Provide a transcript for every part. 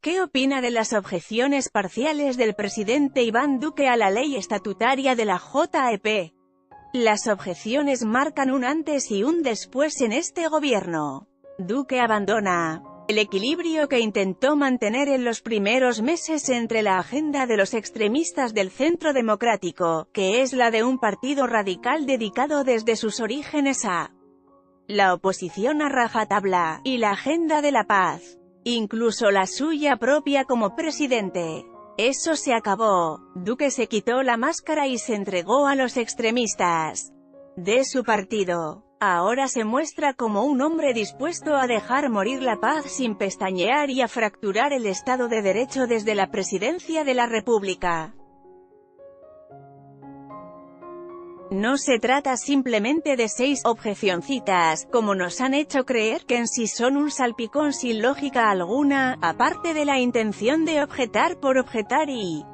¿Qué opina de las objeciones parciales del presidente Iván Duque a la ley estatutaria de la JEP? Las objeciones marcan un antes y un después en este gobierno. Duque abandona el equilibrio que intentó mantener en los primeros meses entre la agenda de los extremistas del Centro Democrático, que es la de un partido radical dedicado desde sus orígenes a la oposición a rajatabla, y la agenda de la paz, incluso la suya propia como presidente. Eso se acabó. Duque se quitó la máscara y se entregó a los extremistas de su partido. Ahora se muestra como un hombre dispuesto a dejar morir la paz sin pestañear y a fracturar el Estado de Derecho desde la presidencia de la República. No se trata simplemente de 6 objecioncitas, como nos han hecho creer, que en sí son un salpicón sin lógica alguna, aparte de la intención de objetar por objetar y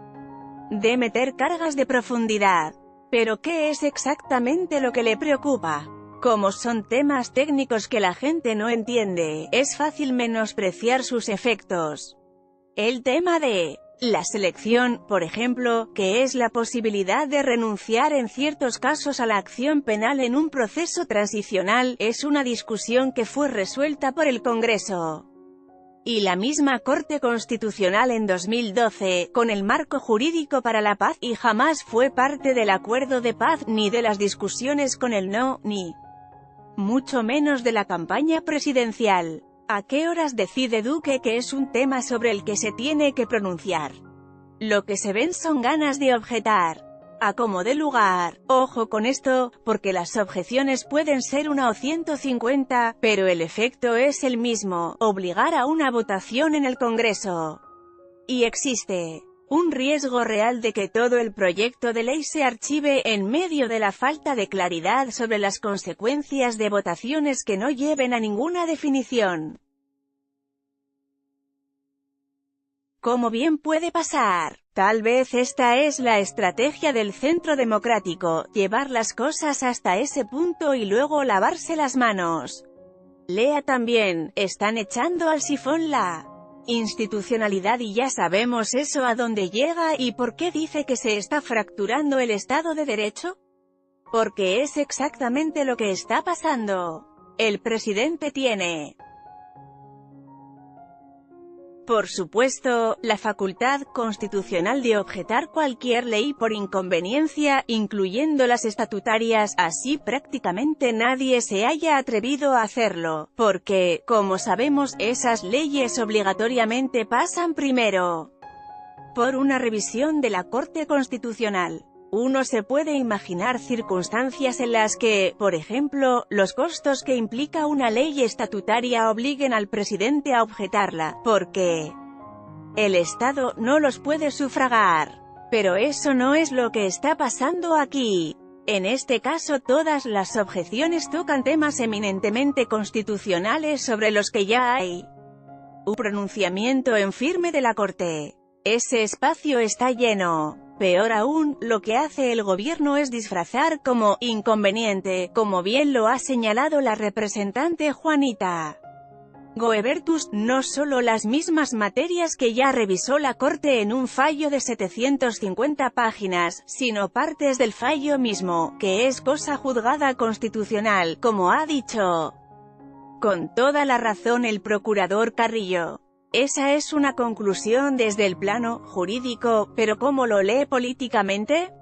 de meter cargas de profundidad. Pero ¿qué es exactamente lo que le preocupa? Como son temas técnicos que la gente no entiende, es fácil menospreciar sus efectos. El tema de la selección, por ejemplo, que es la posibilidad de renunciar en ciertos casos a la acción penal en un proceso transicional, es una discusión que fue resuelta por el Congreso y la misma Corte Constitucional en 2012, con el marco jurídico para la paz, y jamás fue parte del acuerdo de paz, ni de las discusiones con el no, ni mucho menos de la campaña presidencial. ¿A qué horas decide Duque que es un tema sobre el que se tiene que pronunciar? Lo que se ven son ganas de objetar. A como dé lugar. Ojo con esto, porque las objeciones pueden ser 1 o 150, pero el efecto es el mismo: obligar a una votación en el Congreso. Y existe un riesgo real de que todo el proyecto de ley se archive, en medio de la falta de claridad sobre las consecuencias de votaciones que no lleven a ninguna definición. ¿Cómo bien puede pasar? Tal vez esta es la estrategia del Centro Democrático, llevar las cosas hasta ese punto y luego lavarse las manos. Lea también: están echando al sifón la institucionalidad y ya sabemos eso a dónde llega. ¿Y por qué dice que se está fracturando el Estado de Derecho? Porque es exactamente lo que está pasando. El presidente tiene, por supuesto, la facultad constitucional de objetar cualquier ley por inconveniencia, incluyendo las estatutarias, así prácticamente nadie se haya atrevido a hacerlo, porque, como sabemos, esas leyes obligatoriamente pasan primero por una revisión de la Corte Constitucional. Uno se puede imaginar circunstancias en las que, por ejemplo, los costos que implica una ley estatutaria obliguen al presidente a objetarla, porque el Estado no los puede sufragar. Pero eso no es lo que está pasando aquí. En este caso todas las objeciones tocan temas eminentemente constitucionales sobre los que ya hay un pronunciamiento en firme de la Corte. Ese espacio está lleno. Peor aún, lo que hace el gobierno es disfrazar como inconveniente, como bien lo ha señalado la representante Juanita Goebertus, no solo las mismas materias que ya revisó la Corte en un fallo de 750 páginas, sino partes del fallo mismo, que es cosa juzgada constitucional, como ha dicho con toda la razón el procurador Carrillo. Esa es una conclusión desde el plano jurídico, pero ¿cómo lo lee políticamente?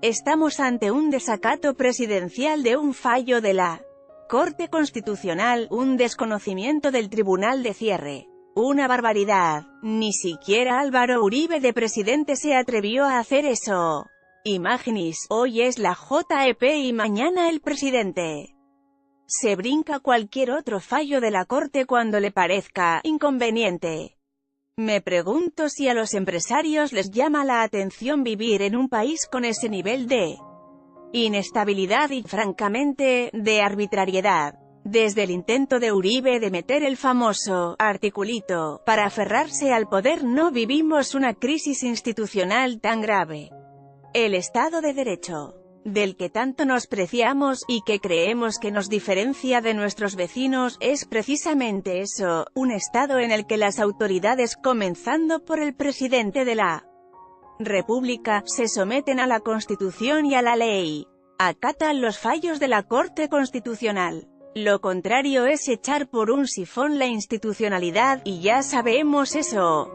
Estamos ante un desacato presidencial de un fallo de la Corte Constitucional, un desconocimiento del tribunal de cierre, una barbaridad. Ni siquiera Álvaro Uribe de presidente se atrevió a hacer eso. Imaginis, hoy es la JEP y mañana el presidente se brinca cualquier otro fallo de la Corte cuando le parezca inconveniente. Me pregunto si a los empresarios les llama la atención vivir en un país con ese nivel de inestabilidad y, francamente, de arbitrariedad. Desde el intento de Uribe de meter el famoso articulito para aferrarse al poder, no vivimos una crisis institucional tan grave. El Estado de Derecho del que tanto nos preciamos, y que creemos que nos diferencia de nuestros vecinos, es precisamente eso, un Estado en el que las autoridades, comenzando por el presidente de la República, se someten a la Constitución y a la ley. Acatan los fallos de la Corte Constitucional. Lo contrario es echar por un sifón la institucionalidad, y ya sabemos eso.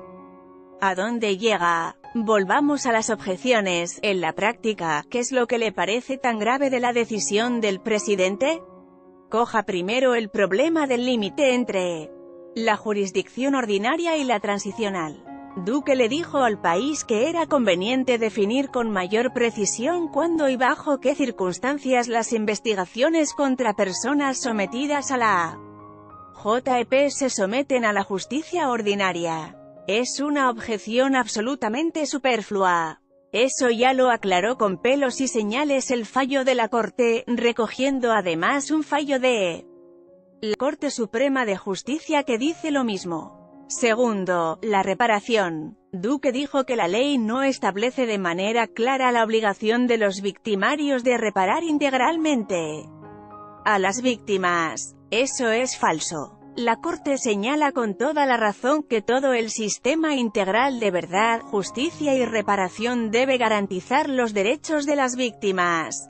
¿A dónde llega? Volvamos a las objeciones. En la práctica, ¿qué es lo que le parece tan grave de la decisión del presidente? Coja primero el problema del límite entre la jurisdicción ordinaria y la transicional. Duque le dijo al país que era conveniente definir con mayor precisión cuándo y bajo qué circunstancias las investigaciones contra personas sometidas a la JEP se someten a la justicia ordinaria. Es una objeción absolutamente superflua. Eso ya lo aclaró con pelos y señales el fallo de la Corte, recogiendo además un fallo de la Corte Suprema de Justicia que dice lo mismo. Segundo, la reparación. Duque dijo que la ley no establece de manera clara la obligación de los victimarios de reparar integralmente a las víctimas. Eso es falso. La Corte señala con toda la razón que todo el sistema integral de verdad, justicia y reparación debe garantizar los derechos de las víctimas.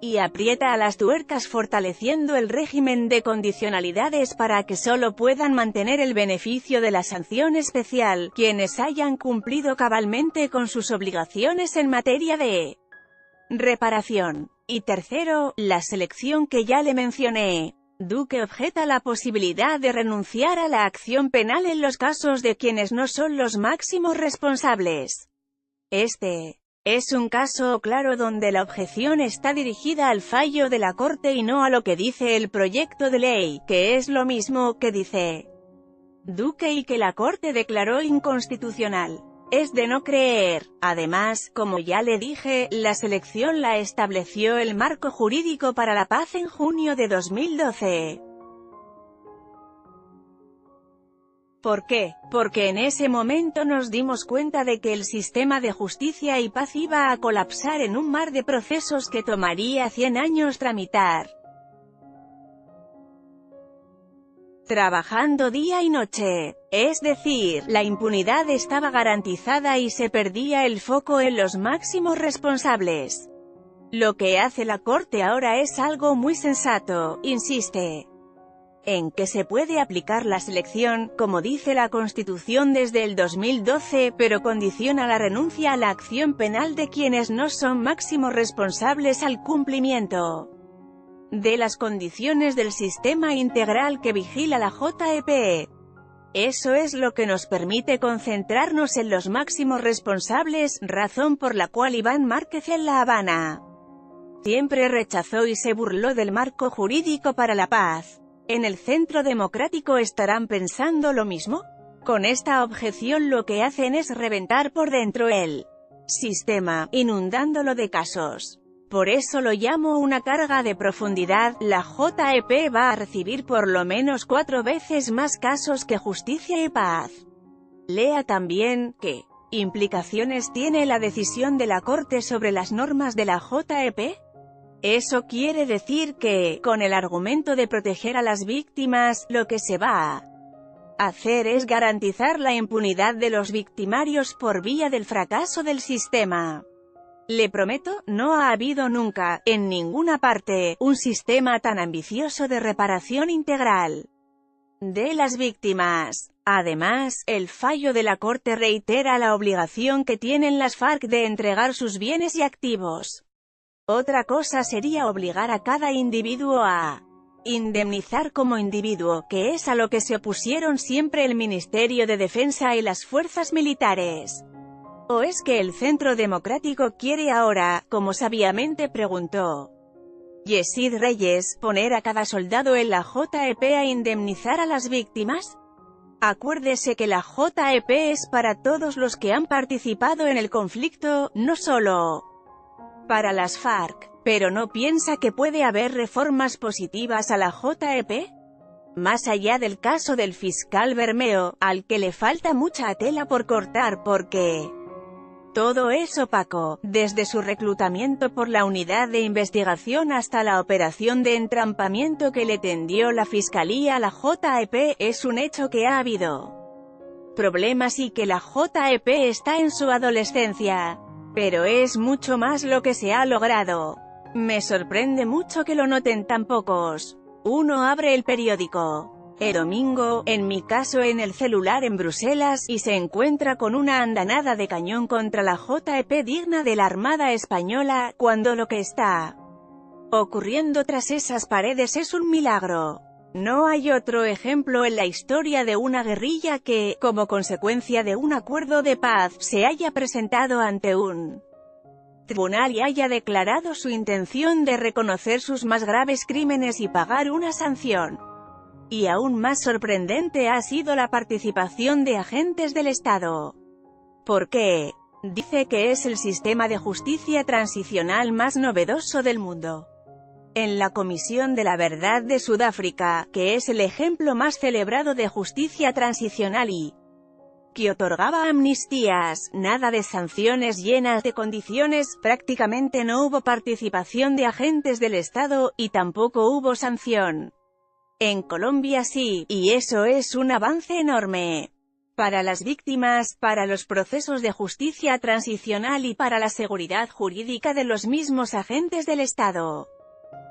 Y aprieta a las tuercas fortaleciendo el régimen de condicionalidades para que solo puedan mantener el beneficio de la sanción especial quienes hayan cumplido cabalmente con sus obligaciones en materia de reparación. Y tercero, la selección que ya le mencioné. Duque objeta la posibilidad de renunciar a la acción penal en los casos de quienes no son los máximos responsables. Este es un caso claro donde la objeción está dirigida al fallo de la Corte y no a lo que dice el proyecto de ley, que es lo mismo que dice Duque y que la Corte declaró inconstitucional. Es de no creer. Además, como ya le dije, la selección la estableció el Marco Jurídico para la Paz en junio de 2012. ¿Por qué? Porque en ese momento nos dimos cuenta de que el sistema de justicia y paz iba a colapsar en un mar de procesos que tomaría 100 años tramitar. Trabajando día y noche. Es decir, la impunidad estaba garantizada y se perdía el foco en los máximos responsables. Lo que hace la Corte ahora es algo muy sensato, insiste en que se puede aplicar la selección, como dice la Constitución desde el 2012, pero condiciona la renuncia a la acción penal de quienes no son máximos responsables al cumplimiento de las condiciones del sistema integral que vigila la JEP. Eso es lo que nos permite concentrarnos en los máximos responsables, razón por la cual Iván Márquez en La Habana siempre rechazó y se burló del marco jurídico para la paz. ¿En el Centro Democrático estarán pensando lo mismo? Con esta objeción lo que hacen es reventar por dentro el sistema, inundándolo de casos. Por eso lo llamo una carga de profundidad. La JEP va a recibir por lo menos 4 veces más casos que Justicia y Paz. Lea también, ¿qué implicaciones tiene la decisión de la Corte sobre las normas de la JEP? Eso quiere decir que, con el argumento de proteger a las víctimas, lo que se va a hacer es garantizar la impunidad de los victimarios por vía del fracaso del sistema. Le prometo, no ha habido nunca, en ninguna parte, un sistema tan ambicioso de reparación integral de las víctimas. Además, el fallo de la Corte reitera la obligación que tienen las FARC de entregar sus bienes y activos. Otra cosa sería obligar a cada individuo a indemnizar como individuo, que es a lo que se opusieron siempre el Ministerio de Defensa y las fuerzas militares. ¿O es que el Centro Democrático quiere ahora, como sabiamente preguntó Yesid Reyes, poner a cada soldado en la JEP a indemnizar a las víctimas? Acuérdese que la JEP es para todos los que han participado en el conflicto, no solo para las FARC. ¿Pero no piensa que puede haber reformas positivas a la JEP? Más allá del caso del fiscal Bermeo, al que le falta mucha tela por cortar porque Todo es opaco, desde su reclutamiento por la unidad de investigación hasta la operación de entrampamiento que le tendió la Fiscalía a la JEP. Es un hecho que ha habido problemas y que la JEP está en su adolescencia. Pero es mucho más lo que se ha logrado. Me sorprende mucho que lo noten tan pocos. Uno abre el periódico el domingo, en mi caso en el celular en Bruselas, y se encuentra con una andanada de cañón contra la JEP digna de la Armada Española, cuando lo que está ocurriendo tras esas paredes es un milagro. No hay otro ejemplo en la historia de una guerrilla que, como consecuencia de un acuerdo de paz, se haya presentado ante un tribunal y haya declarado su intención de reconocer sus más graves crímenes y pagar una sanción. Y aún más sorprendente ha sido la participación de agentes del Estado. ¿Por qué? Dice que es el sistema de justicia transicional más novedoso del mundo. En la Comisión de la Verdad de Sudáfrica, que es el ejemplo más celebrado de justicia transicional y que otorgaba amnistías, nada de sanciones llenas de condiciones, prácticamente no hubo participación de agentes del Estado, y tampoco hubo sanción. En Colombia sí, y eso es un avance enorme. Para las víctimas, para los procesos de justicia transicional y para la seguridad jurídica de los mismos agentes del Estado.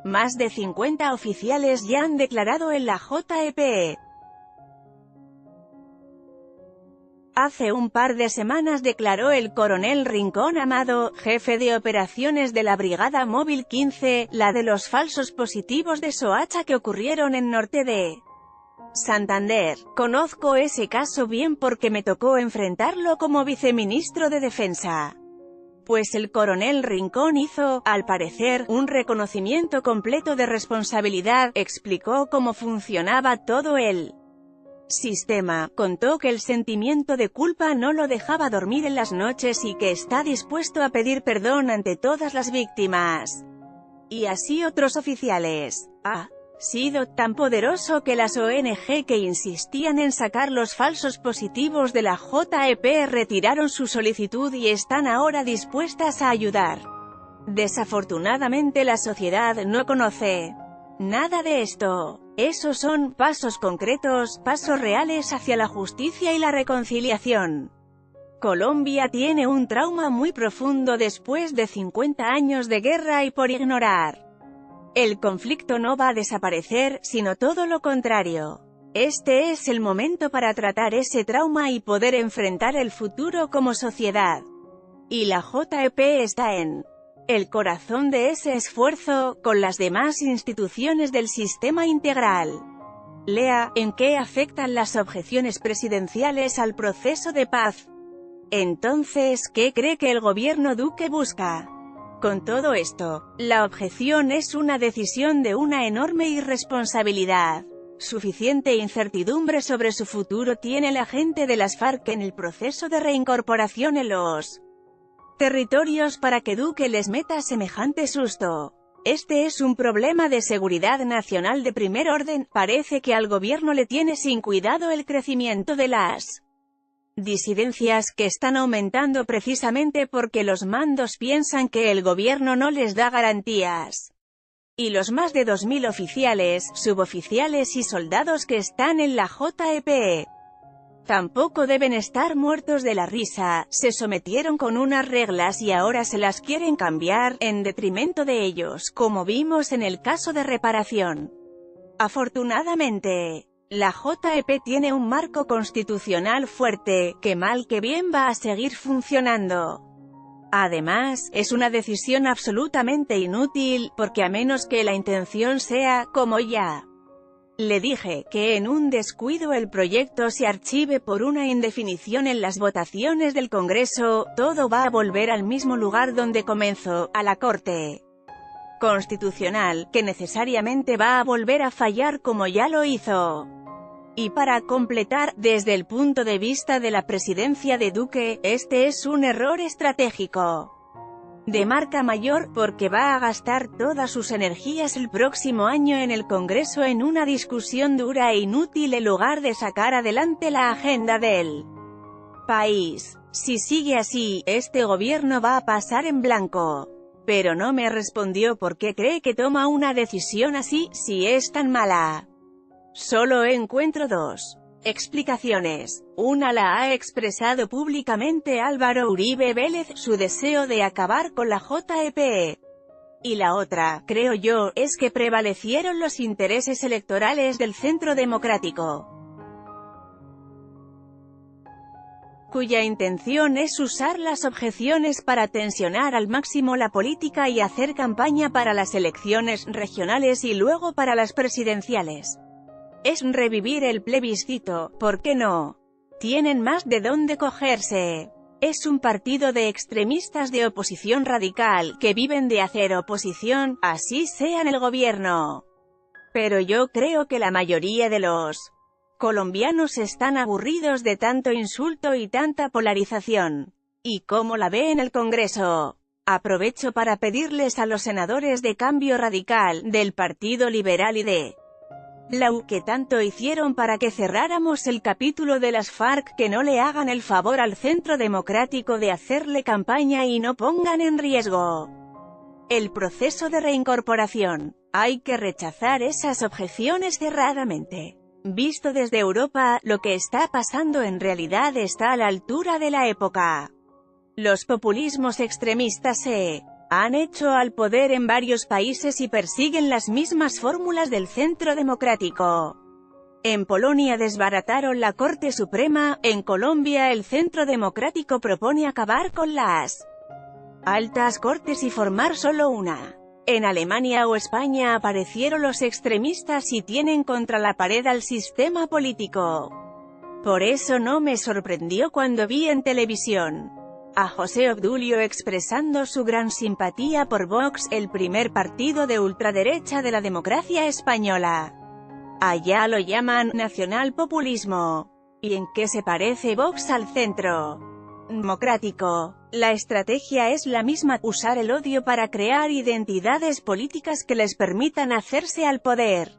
Más de 50 oficiales ya han declarado en la JEP. Hace un par de semanas declaró el coronel Rincón Amado, jefe de operaciones de la Brigada Móvil 15, la de los falsos positivos de Soacha que ocurrieron en norte de Santander. Conozco ese caso bien porque me tocó enfrentarlo como viceministro de Defensa. Pues el coronel Rincón hizo, al parecer, un reconocimiento completo de responsabilidad, explicó cómo funcionaba todo el sistema, contó que el sentimiento de culpa no lo dejaba dormir en las noches y que está dispuesto a pedir perdón ante todas las víctimas. Y así otros oficiales. Ha sido tan poderoso que las ONG que insistían en sacar los falsos positivos de la JEP retiraron su solicitud y están ahora dispuestas a ayudar. Desafortunadamente la sociedad no conoce nada de esto. Esos son pasos concretos, pasos reales hacia la justicia y la reconciliación. Colombia tiene un trauma muy profundo después de 50 años de guerra y por ignorar el conflicto no va a desaparecer, sino todo lo contrario. Este es el momento para tratar ese trauma y poder enfrentar el futuro como sociedad. Y la JEP está en el corazón de ese esfuerzo, con las demás instituciones del sistema integral. Lea, ¿en qué afectan las objeciones presidenciales al proceso de paz? Entonces, ¿qué cree que el gobierno Duque busca? Con todo esto, la objeción es una decisión de una enorme irresponsabilidad. Suficiente incertidumbre sobre su futuro tiene la gente de las FARC en el proceso de reincorporación en los territorios para que Duque les meta semejante susto. Este es un problema de seguridad nacional de primer orden. Parece que al gobierno le tiene sin cuidado el crecimiento de las disidencias, que están aumentando precisamente porque los mandos piensan que el gobierno no les da garantías. Y los más de 2000 oficiales, suboficiales y soldados que están en la JEP tampoco deben estar muertos de la risa. Se sometieron con unas reglas y ahora se las quieren cambiar, en detrimento de ellos, como vimos en el caso de reparación. Afortunadamente, la JEP tiene un marco constitucional fuerte, que mal que bien va a seguir funcionando. Además, es una decisión absolutamente inútil, porque a menos que la intención sea, como ya le dije, que en un descuido el proyecto se archive por una indefinición en las votaciones del Congreso, todo va a volver al mismo lugar donde comenzó, a la Corte Constitucional, que necesariamente va a volver a fallar como ya lo hizo. Y para completar, desde el punto de vista de la presidencia de Duque, este es un error estratégico de marca mayor, porque va a gastar todas sus energías el próximo año en el Congreso en una discusión dura e inútil en lugar de sacar adelante la agenda del País. Si sigue así, este gobierno va a pasar en blanco. Pero no me respondió por qué cree que toma una decisión así, si es tan mala. Solo encuentro dos explicaciones. Una la ha expresado públicamente Álvaro Uribe Vélez, su deseo de acabar con la JEP. Y la otra, creo yo, es que prevalecieron los intereses electorales del Centro Democrático, cuya intención es usar las objeciones para tensionar al máximo la política y hacer campaña para las elecciones regionales y luego para las presidenciales. Es revivir el plebiscito, ¿por qué no? Tienen más de dónde cogerse. Es un partido de extremistas de oposición radical, que viven de hacer oposición, así sea en el gobierno. Pero yo creo que la mayoría de los colombianos están aburridos de tanto insulto y tanta polarización. ¿Y cómo la ve en el Congreso? Aprovecho para pedirles a los senadores de Cambio Radical, del Partido Liberal y de la U que tanto hicieron para que cerráramos el capítulo de las FARC, que no le hagan el favor al Centro Democrático de hacerle campaña y no pongan en riesgo el proceso de reincorporación. Hay que rechazar esas objeciones cerradamente. Visto desde Europa, lo que está pasando en realidad está a la altura de la época. Los populismos extremistas se han hecho al poder en varios países y persiguen las mismas fórmulas del Centro Democrático. En Polonia desbarataron la Corte Suprema, en Colombia el Centro Democrático propone acabar con las altas cortes y formar solo una. En Alemania o España aparecieron los extremistas y tienen contra la pared al sistema político. Por eso no me sorprendió cuando vi en televisión a José Obdulio expresando su gran simpatía por Vox, el primer partido de ultraderecha de la democracia española. Allá lo llaman nacionalpopulismo. ¿Y en qué se parece Vox al Centro Democrático? La estrategia es la misma, usar el odio para crear identidades políticas que les permitan hacerse al poder.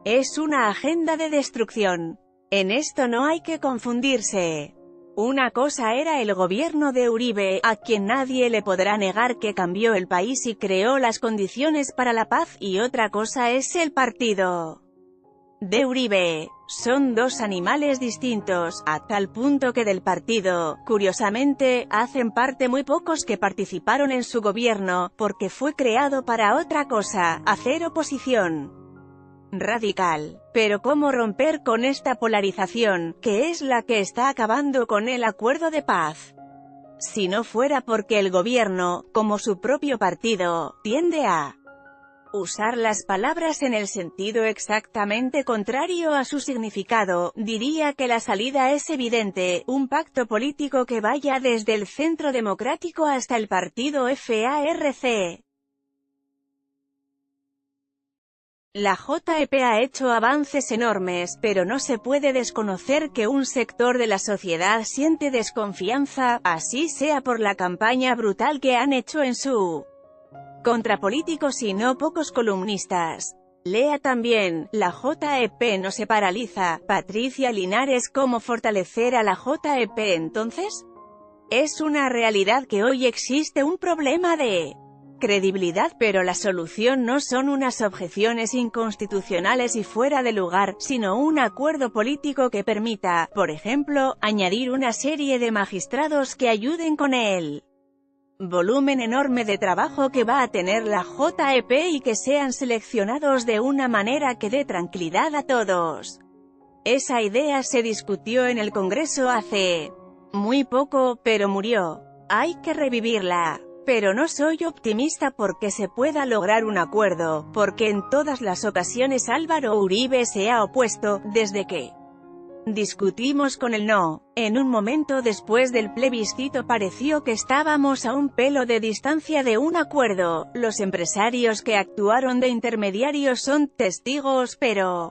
Es una agenda de destrucción. En esto no hay que confundirse. Una cosa era el gobierno de Uribe, a quien nadie le podrá negar que cambió el país y creó las condiciones para la paz, y otra cosa es el partido de Uribe. Son dos animales distintos, a tal punto que del partido, curiosamente, hacen parte muy pocos que participaron en su gobierno, porque fue creado para otra cosa, hacer oposición radical. Pero ¿cómo romper con esta polarización, que es la que está acabando con el acuerdo de paz? Si no fuera porque el gobierno, como su propio partido, tiende a usar las palabras en el sentido exactamente contrario a su significado, diría que la salida es evidente, un pacto político que vaya desde el Centro Democrático hasta el partido FARC. La JEP ha hecho avances enormes, pero no se puede desconocer que un sector de la sociedad siente desconfianza, así sea por la campaña brutal que han hecho en su contra políticos y no pocos columnistas. Lea también, la JEP no se paraliza. Patricia Linares, ¿cómo fortalecer a la JEP entonces? Es una realidad que hoy existe un problema de credibilidad, pero la solución no son unas objeciones inconstitucionales y fuera de lugar, sino un acuerdo político que permita, por ejemplo, añadir una serie de magistrados que ayuden con el volumen enorme de trabajo que va a tener la JEP y que sean seleccionados de una manera que dé tranquilidad a todos. Esa idea se discutió en el Congreso hace muy poco, pero murió. Hay que revivirla. Pero no soy optimista porque se pueda lograr un acuerdo, porque en todas las ocasiones Álvaro Uribe se ha opuesto, desde que discutimos con el no. En un momento después del plebiscito pareció que estábamos a un pelo de distancia de un acuerdo. Los empresarios que actuaron de intermediarios son testigos, pero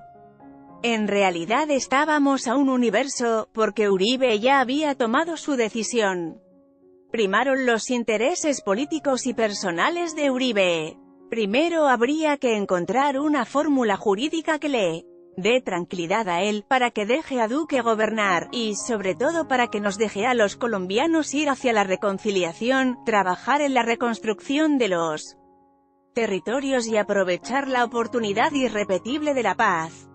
en realidad estábamos a un universo, porque Uribe ya había tomado su decisión. Primaron los intereses políticos y personales de Uribe. Primero habría que encontrar una fórmula jurídica que le dé tranquilidad a él, para que deje a Duque gobernar, y sobre todo para que nos deje a los colombianos ir hacia la reconciliación, trabajar en la reconstrucción de los territorios y aprovechar la oportunidad irrepetible de la paz.